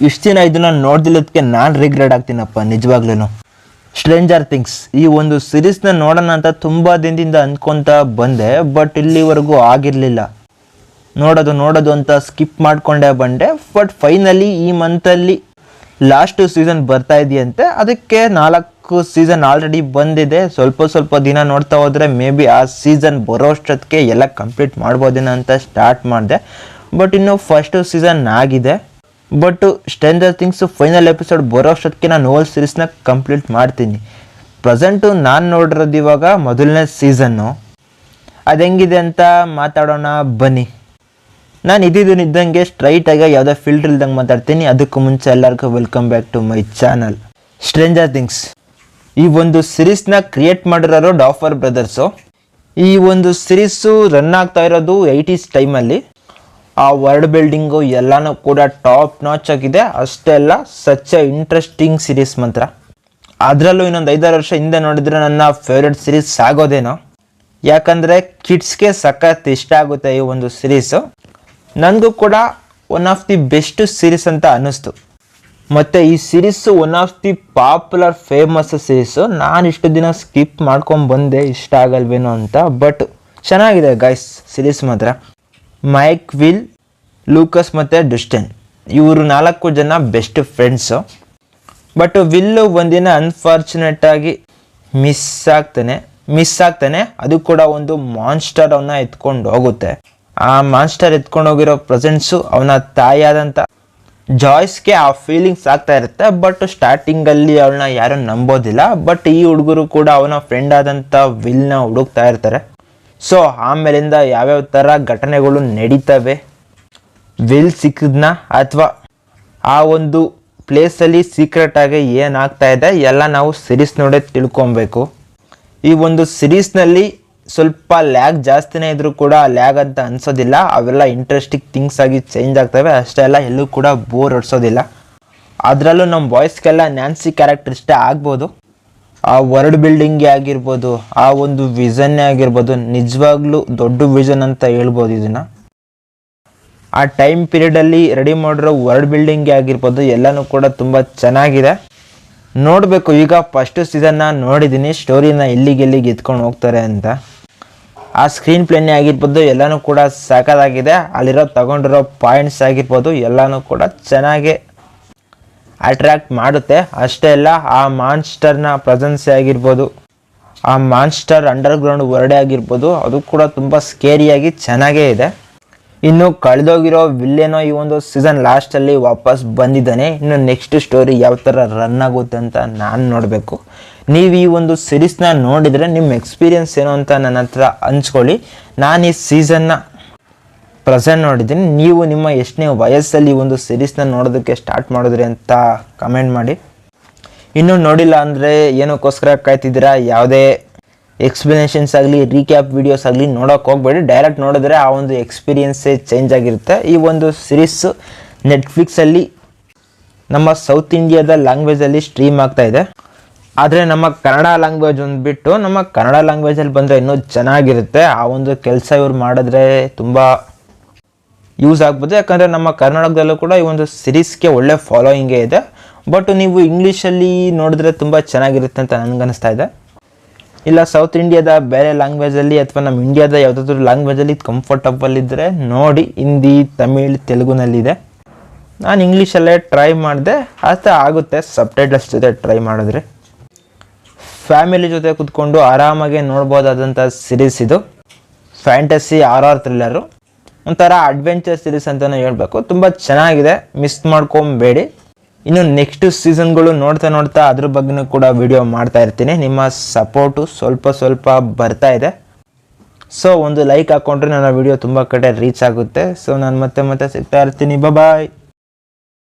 ಇಷ್ಟು ದಿನ ಇದನ್ನು ನೋಡ್ದಿಲ್ಲದಕ್ಕೆ ನಾನು ರಿಗ್ರೆಟ್ ಆಗ್ತೀನಪ್ಪ ನಿಜವಾಗ್ಲೂ. ಸ್ಟ್ರೇಂಜರ್ ಥಿಂಗ್ಸ್ ಈ ಒಂದು ಸೀರೀಸ್ನ ನೋಡೋಣ ಅಂತ ತುಂಬ ದಿನದಿಂದ ಅಂದ್ಕೊತ ಬಂದೆ, ಬಟ್ ಇಲ್ಲಿವರೆಗೂ ಆಗಿರಲಿಲ್ಲ. ನೋಡೋದು ಅಂತ ಸ್ಕಿಪ್ ಮಾಡಿಕೊಂಡೇ ಬಂದೆ. ಬಟ್ ಫೈನಲಿ ಈ ಮಂತಲ್ಲಿ ಲಾಸ್ಟ್ ಸೀಸನ್ ಬರ್ತಾ ಇದೆಯಂತೆ. ಅದಕ್ಕೆ 4 ಸೀಸನ್ ಆಲ್ರೆಡಿ ಬಂದಿದೆ. ಸ್ವಲ್ಪ ದಿನ ನೋಡ್ತಾ ಹೋದರೆ ಮೇ ಬಿ ಆ ಸೀಸನ್ ಬರೋಷ್ಟೊತ್ತಿಗೆ ಎಲ್ಲ ಕಂಪ್ಲೀಟ್ ಮಾಡ್ಬೋದೇನೋ ಅಂತ ಸ್ಟಾರ್ಟ್ ಮಾಡಿದೆ. ಬಟ್ ಇನ್ನು ಫಸ್ಟ್ ಸೀಸನ್ ಆಗಿದೆ. But stranger things final episode ಬರೋಷ್ಟೊತ್ತಿಗೆ ನಾನು ಹೋಲ್ ಸೀರೀಸ್ನ ಕಂಪ್ಲೀಟ್ ಮಾಡ್ತೀನಿ. ಪ್ರೆಸೆಂಟು ನಾನು ನೋಡಿರೋದು ಇವಾಗ ಮೊದಲನೇ ಸೀಸನ್ನು. ಅದು ಹೆಂಗಿದೆ ಅಂತ ಮಾತಾಡೋಣ ಬನ್ನಿ. ನಾನು ಇದ್ದಂಗೆ ಸ್ಟ್ರೈಟಾಗಿ ಯಾವುದೋ ಫಿಲ್ಟರ್ ಇಲ್ದಂಗೆ ಮಾತಾಡ್ತೀನಿ. ಅದಕ್ಕೂ ಮುಂಚೆ ಎಲ್ಲರಿಗೂ welcome back to my channel. Stranger things ಈ ಒಂದು ಸೀರೀಸ್ನ ಕ್ರಿಯೇಟ್ ಮಾಡಿರೋರು ಡಾಫರ್ ಬ್ರದರ್ಸು. ಈ ಒಂದು ಸೀರೀಸು ರನ್ ಆಗ್ತಾ ಇರೋದು 80s ಟೈಮಲ್ಲಿ. ಆ ವರ್ಲ್ಡ್ ಬಿಲ್ಡಿಂಗು ಎಲ್ಲನೂ ಕೂಡ ಟಾಪ್ ನಾಚ್ ಆಗಿದೆ. ಅಷ್ಟೇ ಅಲ್ಲ, ಸಚ್ ಎ ಇಂಟ್ರೆಸ್ಟಿಂಗ್ ಸೀರೀಸ್ ಮಾತ್ರ. ಅದರಲ್ಲೂ ಇನ್ನೊಂದು 5-6 ವರ್ಷ ಹಿಂದೆ ನೋಡಿದರೆ ನನ್ನ ಫೇವ್ರೆಟ್ ಸೀರೀಸ್ ಆಗೋದೇನೋ. ಯಾಕಂದರೆ ಕಿಡ್ಸ್ಗೆ ಸಖತ್ ಇಷ್ಟ ಆಗುತ್ತೆ ಈ ಒಂದು ಸೀರೀಸು. ನನಗೂ ಕೂಡ one of the best series ಅಂತ ಅನ್ನಿಸ್ತು. ಮತ್ತು ಈ series one of the popular famous series. ನಾನು ಇಷ್ಟು ದಿನ ಸ್ಕಿಪ್ ಮಾಡ್ಕೊಂಡು ಬಂದೆ ಇಷ್ಟ ಆಗಲ್ವೇನೋ ಅಂತ. ಬಟ್ ಚೆನ್ನಾಗಿದೆ ಗೈಸ್ ಸೀರೀಸ್ ಮಾತ್ರ. ಮೈಕ್, ವಿಲ್, ಲೂಕಸ್ ಮತ್ತು ಡುಸ್ಟನ್ ಇವರು 4 ಜನ ಬೆಸ್ಟ್ ಫ್ರೆಂಡ್ಸು. ಬಟ್ ವಿಲ್ಲು ಒಂದಿನ ಅನ್ಫಾರ್ಚುನೇಟಾಗಿ ಮಿಸ್ ಆಗ್ತಾನೆ. ಅದು ಕೂಡ ಒಂದು ಮಾನ್ಸ್ಟರ್ ಅವನ್ನ ಎತ್ಕೊಂಡು ಹೋಗುತ್ತೆ. ಆ ಮಾನ್ಸ್ಟರ್ ಎತ್ಕೊಂಡು ಹೋಗಿರೋ ಪ್ರೆಸೆನ್ಸು ಅವನ ತಾಯಿಯಾದಂಥ ಜಾಯ್ಸ್ಗೆ ಆ ಫೀಲಿಂಗ್ಸ್ ಆಗ್ತಾ ಇರುತ್ತೆ. ಬಟ್ ಸ್ಟಾರ್ಟಿಂಗಲ್ಲಿ ಅವಳನ್ನ ಯಾರೂ ನಂಬೋದಿಲ್ಲ. ಬಟ್ ಈ ಹುಡುಗರು ಕೂಡ ಅವನ ಫ್ರೆಂಡ್ ಆದಂಥ ವಿಲ್ನ ಹುಡುಕ್ತಾ ಇರ್ತಾರೆ. ಸೊ ಆಮೇಲಿಂದ ಯಾವ್ಯಾವ ಥರ ಘಟನೆಗಳು ನಡೀತವೆ, ವಿಲ್ ಸಿಕ್ಕಿದ್ನ ಅಥವಾ ಆ ಒಂದು ಪ್ಲೇಸಲ್ಲಿ ಸೀಕ್ರೆಟಾಗಿ ಏನಾಗ್ತಾ ಇದೆ ಎಲ್ಲ ನಾವು ಸೀರೀಸ್ ನೋಡೇ ತಿಳ್ಕೊಬೇಕು. ಈ ಒಂದು ಸೀರೀಸ್ನಲ್ಲಿ ಸ್ವಲ್ಪ ಲ್ಯಾಗ್ ಜಾಸ್ತಿನೇ ಇದ್ರೂ ಕೂಡ ಲ್ಯಾಗ್ ಅಂತ ಅನಿಸೋದಿಲ್ಲ. ಅವೆಲ್ಲ ಇಂಟ್ರೆಸ್ಟಿಂಗ್ ಥಿಂಗ್ಸ್ ಆಗಿ ಚೇಂಜ್ ಆಗ್ತವೆ. ಅಷ್ಟೇ ಅಲ್ಲ, ಎಲ್ಲೂ ಕೂಡ ಬೋರ್ ಹೊಡ್ಸೋದಿಲ್ಲ. ಅದರಲ್ಲೂ ನಮ್ಮ ಬಾಯ್ಸ್ಗೆಲ್ಲ ನ್ಯಾನ್ಸಿ ಕ್ಯಾರೆಕ್ಟರ್ ಇಷ್ಟ ಆಗ್ಬೋದು. ಆ ವರ್ಲ್ಡ್ ಬಿಲ್ಡಿಂಗೇ ಆಗಿರ್ಬೋದು, ಆ ಒಂದು ವಿಷನ್ನೇ ಆಗಿರ್ಬೋದು, ನಿಜವಾಗ್ಲೂ ದೊಡ್ಡ ವಿಷನ್ ಅಂತ ಹೇಳ್ಬೋದು ಇದನ್ನು. ಆ ಟೈಮ್ ಪೀರಿಯಡಲ್ಲಿ ರೆಡಿ ಮಾಡಿರೋ ವರ್ಲ್ಡ್ ಬಿಲ್ಡಿಂಗೇ ಆಗಿರ್ಬೋದು, ಎಲ್ಲನೂ ಕೂಡ ತುಂಬ ಚೆನ್ನಾಗಿದೆ. ನೋಡಬೇಕು. ಈಗ ಫಸ್ಟ್ ಸೀಸನ್ನ ನೋಡಿದ್ದೀನಿ, ಸ್ಟೋರಿನ ಎಲ್ಲಿಗೆ ಎತ್ಕೊಂಡು ಹೋಗ್ತಾರೆ ಅಂತ. ಆ ಸ್ಕ್ರೀನ್ ಪ್ಲೇನೇ ಆಗಿರ್ಬೋದು ಎಲ್ಲನೂ ಕೂಡ ಸಾಕಾಗಿದೆ. ಅಲ್ಲಿರೋ ತಗೊಂಡಿರೋ ಪಾಯಿಂಟ್ಸ್ ಆಗಿರ್ಬೋದು ಎಲ್ಲನೂ ಕೂಡ ಚೆನ್ನಾಗಿ ಅಟ್ರ್ಯಾಕ್ಟ್ ಮಾಡುತ್ತೆ. ಅಷ್ಟೇ ಅಲ್ಲ, ಆ ಮಾನ್ಸ್ಟರ್ನ ಪ್ರೆಸೆನ್ಸೇ ಆಗಿರ್ಬೋದು, ಆ ಮಾನ್ಸ್ಟರ್ ಅಂಡರ್ಗ್ರೌಂಡ್ ವರ್ಲ್ಡೇ ಆಗಿರ್ಬೋದು, ಅದು ಕೂಡ ತುಂಬ ಸ್ಕೇರಿಯಾಗಿ ಚೆನ್ನಾಗೇ ಇದೆ. ಇನ್ನು ಕಳೆದೋಗಿರೋ ವಿಲ್ಲೇನೋ ಈ ಒಂದು ಸೀಸನ್ ಲಾಸ್ಟಲ್ಲಿ ವಾಪಸ್ ಬಂದಿದ್ದಾನೆ. ಇನ್ನು ನೆಕ್ಸ್ಟ್ ಸ್ಟೋರಿ ಯಾವ ಥರ ರನ್ ಆಗುತ್ತೆ ಅಂತ ನಾನು ನೋಡಬೇಕು. ನೀವು ಈ ಒಂದು ಸೀರೀಸ್ನ ನೋಡಿದರೆ ನಿಮ್ಮ ಎಕ್ಸ್ಪೀರಿಯನ್ಸ್ ಏನು ಅಂತ ನನ್ನ ಹತ್ರ ಹಂಚ್ಕೊಳ್ಳಿ. ನಾನು ಈ ಸೀಸನ್ನ ಪ್ರೆಸೆಂಟ್ ನೋಡಿದ್ದೀನಿ. ನೀವು ನಿಮ್ಮ ಎಷ್ಟನೇ ವಯಸ್ಸಲ್ಲಿ ಈ ಒಂದು ಸೀರೀಸ್ನ ನೋಡೋದಕ್ಕೆ ಸ್ಟಾರ್ಟ್ ಮಾಡಿದ್ರಿ ಅಂತ ಕಮೆಂಟ್ ಮಾಡಿ. ಇನ್ನೂ ನೋಡಿಲ್ಲ ಅಂದರೆ ಏನಕ್ಕೋಸ್ಕರ ಕಾಯ್ತಿದ್ದೀರಾ? ಯಾವುದೇ ಎಕ್ಸ್ಪ್ಲನೇಷನ್ಸ್ ಆಗಲಿ, ರೀಕ್ಯಾಪ್ ವೀಡಿಯೋಸ್ ಆಗಲಿ ನೋಡೋಕೆ ಹೋಗಬೇಡಿ. ಡೈರೆಕ್ಟ್ ನೋಡಿದ್ರೆ ಆ ಒಂದು ಎಕ್ಸ್ಪೀರಿಯನ್ಸೇ ಚೇಂಜ್ ಆಗಿರುತ್ತೆ. ಈ ಒಂದು ಸೀರೀಸು ನೆಟ್ಫ್ಲಿಕ್ಸಲ್ಲಿ ನಮ್ಮ ಸೌತ್ ಇಂಡಿಯಾದ ಲ್ಯಾಂಗ್ವೇಜಲ್ಲಿ ಸ್ಟ್ರೀಮ್ ಆಗ್ತಾ ಇದೆ. ಆದರೆ ನಮ್ಮ ಕನ್ನಡ ಲ್ಯಾಂಗ್ವೇಜ್ ಒಂದು ಬಿಟ್ಟು ನಮ್ಮ ಕನ್ನಡ ಲ್ಯಾಂಗ್ವೇಜಲ್ಲಿ ಬಂದರೆ ಇನ್ನೂ ಚೆನ್ನಾಗಿರುತ್ತೆ. ಆ ಒಂದು ಕೆಲಸ ಇವ್ರು ಮಾಡಿದ್ರೆ ತುಂಬ ಯೂಸ್ ಆಗ್ಬೋದು. ಯಾಕಂದರೆ ನಮ್ಮ ಕರ್ನಾಟಕದಲ್ಲೂ ಕೂಡ ಈ ಒಂದು ಸೀರೀಸ್ಗೆ ಒಳ್ಳೆ ಫಾಲೋಯಿಂಗೇ ಇದೆ. ಬಟ್ ನೀವು ಇಂಗ್ಲೀಷಲ್ಲಿ ನೋಡಿದ್ರೆ ತುಂಬ ಚೆನ್ನಾಗಿರುತ್ತೆ ಅಂತ ನನಗನ್ನಿಸ್ತಾ ಇದೆ. ಇಲ್ಲ ಸೌತ್ ಇಂಡಿಯಾದ ಬೇರೆ ಲ್ಯಾಂಗ್ವೇಜಲ್ಲಿ ಅಥವಾ ನಮ್ಮ ಇಂಡಿಯಾದ ಯಾವುದಾದ್ರೂ ಲ್ಯಾಂಗ್ವೇಜಲ್ಲಿ ಕಂಫರ್ಟಬಲ್ ಇದ್ದರೆ ನೋಡಿ. ಹಿಂದಿ, ತಮಿಳ್, ತೆಲುಗುನಲ್ಲಿದೆ. ನಾನು ಇಂಗ್ಲೀಷಲ್ಲೇ ಟ್ರೈ ಮಾಡಿದೆ. ಅರ್ಥ ಆಗುತ್ತೆ ಸಬ್ಟೈಟಲ್ಸ್ ಜೊತೆ ಟ್ರೈ ಮಾಡಿದ್ರೆ. ಫ್ಯಾಮಿಲಿ ಜೊತೆ ಕೂತ್ಕೊಂಡು ಆರಾಮಾಗಿ ನೋಡ್ಬೋದಾದಂಥ ಸೀರೀಸ್ ಇದು. ಫ್ಯಾಂಟಸಿ ಆರ್ ಥ್ರಿಲ್ಲರು, ಒಂಥರ ಅಡ್ವೆಂಚರ್ ಸೀರೀಸ್ ಅಂತಲೇ ಹೇಳ್ಬೇಕು. ತುಂಬ ಚೆನ್ನಾಗಿದೆ, ಮಿಸ್ ಮಾಡ್ಕೊಬೇಡಿ. ಇನ್ನು ನೆಕ್ಸ್ಟ್ ಸೀಸನ್ಗಳು ನೋಡ್ತಾ ಅದ್ರ ಬಗ್ಗೆನೂ ಕೂಡ ವಿಡಿಯೋ ಮಾಡ್ತಾ ಇರ್ತೀನಿ. ನಿಮ್ಮ ಸಪೋರ್ಟು ಸ್ವಲ್ಪ ಬರ್ತಾ ಇದೆ. ಸೊ ಒಂದು ಲೈಕ್ ಹಾಕ್ಕೊಂಡ್ರೆ ನನ್ನ ವಿಡಿಯೋ ತುಂಬ ಕಡೆ ರೀಚ್ ಆಗುತ್ತೆ. ಸೊ ನಾನು ಮತ್ತೆ ಸಿಗ್ತಾ ಇರ್ತೀನಿ. ಬಾಯ್.